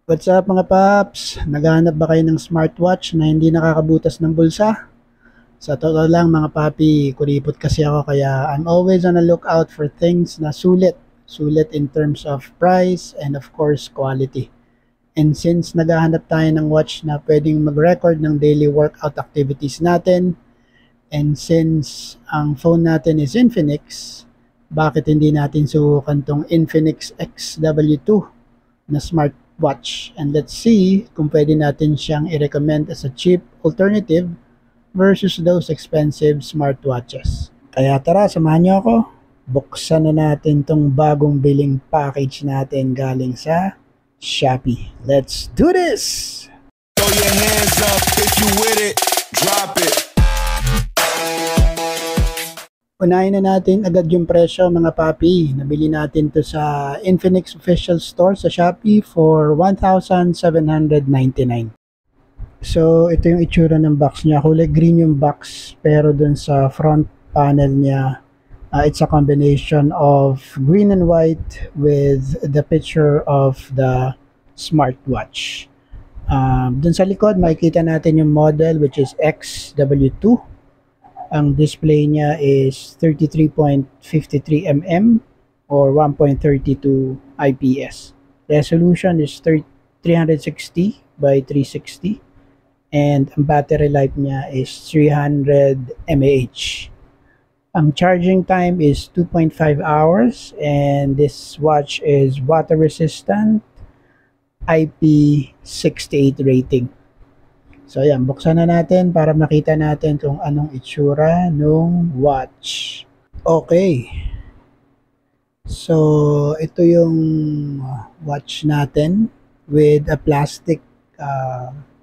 What's up mga paps? Naghahanap ba kayo ng smartwatch na hindi nakakabutas ng bulsa? Sa totoo lang mga papi, kuripot kasi ako kaya I'm always on the lookout for things na sulit. Sulit in terms of price and of course quality. And since naghahanap tayo ng watch na pwedeng mag-record ng daily workout activities natin, and since ang phone natin is Infinix, bakit hindi natin subukan tong Infinix XW2 na smartwatch, and let's see kung pwede natin siyang i-recommend as a cheap alternative versus those expensive smartwatches. Kaya tara, samahan niyo ako. Buksan na natin tong bagong biling package natin galing sa Shopee. Let's do this! Throw your hands up if you with it, drop it. Unahin na natin agad yung presyo mga papi. Nabili natin to sa Infinix official store sa Shopee for 1,799. So ito yung itsura ng box niya. Kulay green yung box pero dun sa front panel niya, it's a combination of green and white with the picture of the smartwatch. Dun sa likod makikita natin yung model which is XW2. Ang display niya is 33.53 mm or 1.32 IPS. Resolution is 360 by 360 and ang battery life niya is 300 mAh. Ang charging time is 2.5 hours and this watch is water resistant, IP68 rating. So ayan, buksan na natin para makita natin kung anong itsura nung watch. Okay. So ito yung watch natin with a plastic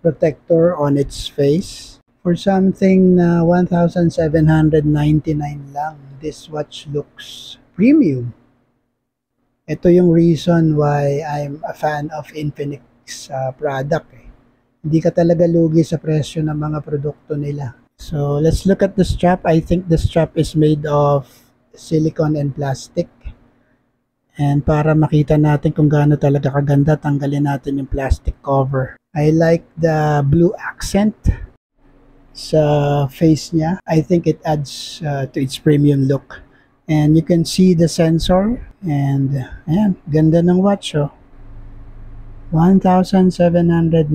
protector on its face. For something na 1,799 lang, this watch looks premium. Ito yung reason why I'm a fan of Infinix product. Hindi ka talaga lugi sa presyo ng mga produkto nila. So, let's look at the strap. I think the strap is made of silicone and plastic. And para makita natin kung gaano talaga kaganda, tanggalin natin yung plastic cover. I like the blue accent sa face niya. I think it adds to its premium look. And you can see the sensor. And, ayan, ganda ng watch, oh. 1,799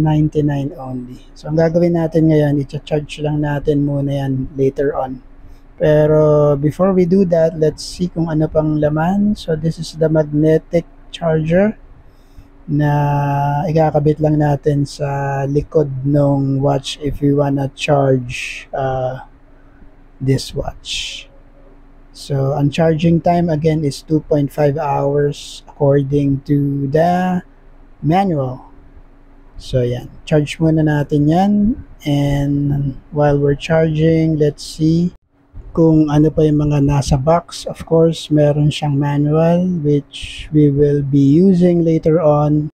only. So, ang gagawin natin ngayon, i-charge lang natin muna yan later on. Pero, before we do that, let's see kung ano pang laman. So, this is the magnetic charger na ikakabit lang natin sa likod ng watch if we wanna charge this watch. So, ang charging time again is 2.5 hours according to the manual. So yan, charge muna natin yan, and while we're charging, let's see kung ano pa yung mga nasa box. Of course, meron siyang manual which we will be using later on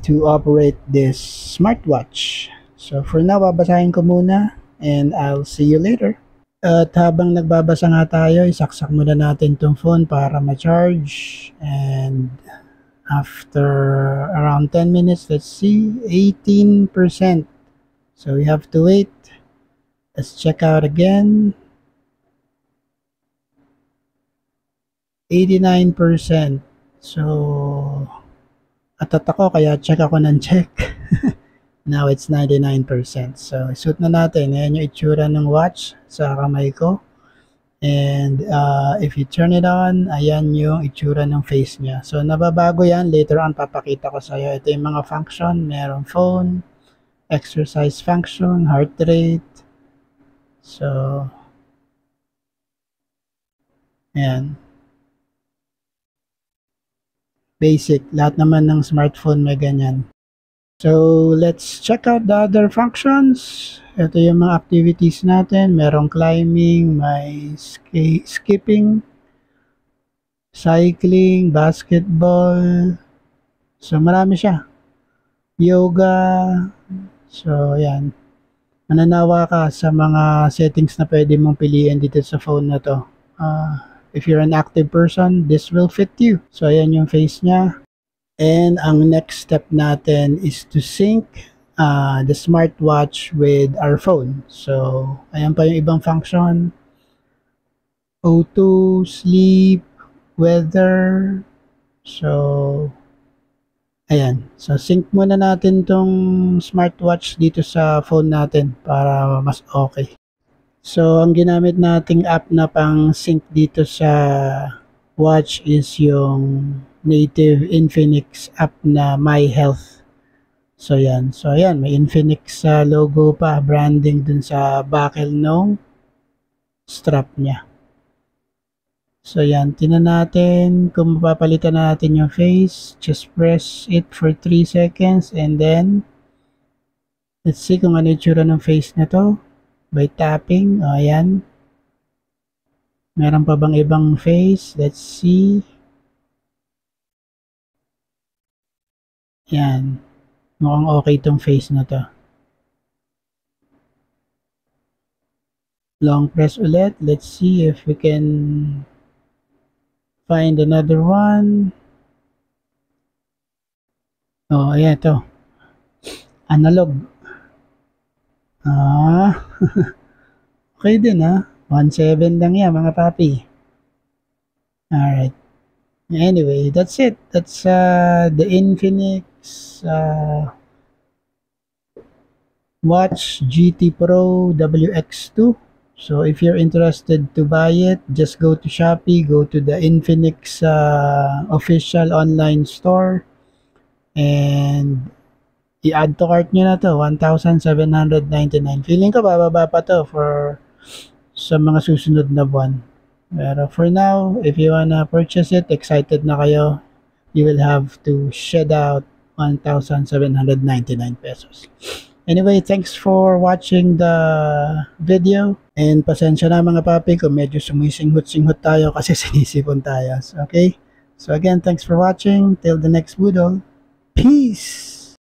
to operate this smartwatch. So for now, babasahin ko muna and I'll see you later. At habang nagbabasa nga tayo, isaksak muna natin tong phone para ma-charge, and after around 10 minutes, let's see, 18%. So we have to wait. Let's check out again. 89%. So, atat ako kaya check ako ng check. Now it's 99%. So, suit na natin. Ayan yung itsura ng watch sa kamay ko. And if you turn it on, ayan yung itsura ng face niya. So, nababago yan. Later on, papakita ko sa iyo. Ito yung mga function. Merong phone, exercise function, heart rate. So, ayan. Basic. Lahat naman ng smartphone may ganyan. So, let's check out the other functions. Ito yung mga activities natin. Merong climbing, may skipping, cycling, basketball. So, marami siya. Yoga. So, yan. Mananawa ka sa mga settings na pwede mong piliin dito sa phone na to. If you're an active person, this will fit you. So, ayan yung face niya. And ang next step natin is to sync the smartwatch with our phone. So, ayan pa yung ibang function. O2, sleep, weather. So, ayan. So, sync muna natin tong smartwatch dito sa phone natin para mas okay. So, ang ginamit nating app na pang sync dito sa watch is yung native Infinix app na My Health. So, yan. So, ayan. May Infinix logo pa, branding dun sa buckle nung strap niya. So, yan. Tingnan natin kung mapapalitan natin yung face. Just press it for 3 seconds and then let's see kung ano yung tsura ng face na to by tapping. O, ayan. Meron pa bang ibang face? Let's see. Yan. Mukhang okay itong face na to. Long press ulit. Let's see if we can find another one. Oh, ayan ito. Analog. Okay din 1.7 lang yan mga papi. Alright. Anyway, that's it. That's the Infinix Watch GT Pro WX2. So if you're interested to buy it, just go to Shopee, go to the Infinix official online store and i-add to cart nyo na to, 1,799. Feeling ko bababa pa to for sa mga susunod na buwan. Pero for now, if you wanna purchase it, excited na kayo, you will have to shed out 1,799 pesos. Anyway, thanks for watching the video. And pasensya na mga papi kung medyo sumisinghot-singhot tayo kasi sinisipon tayo. Okay? So again, thanks for watching. Till the next video. Peace!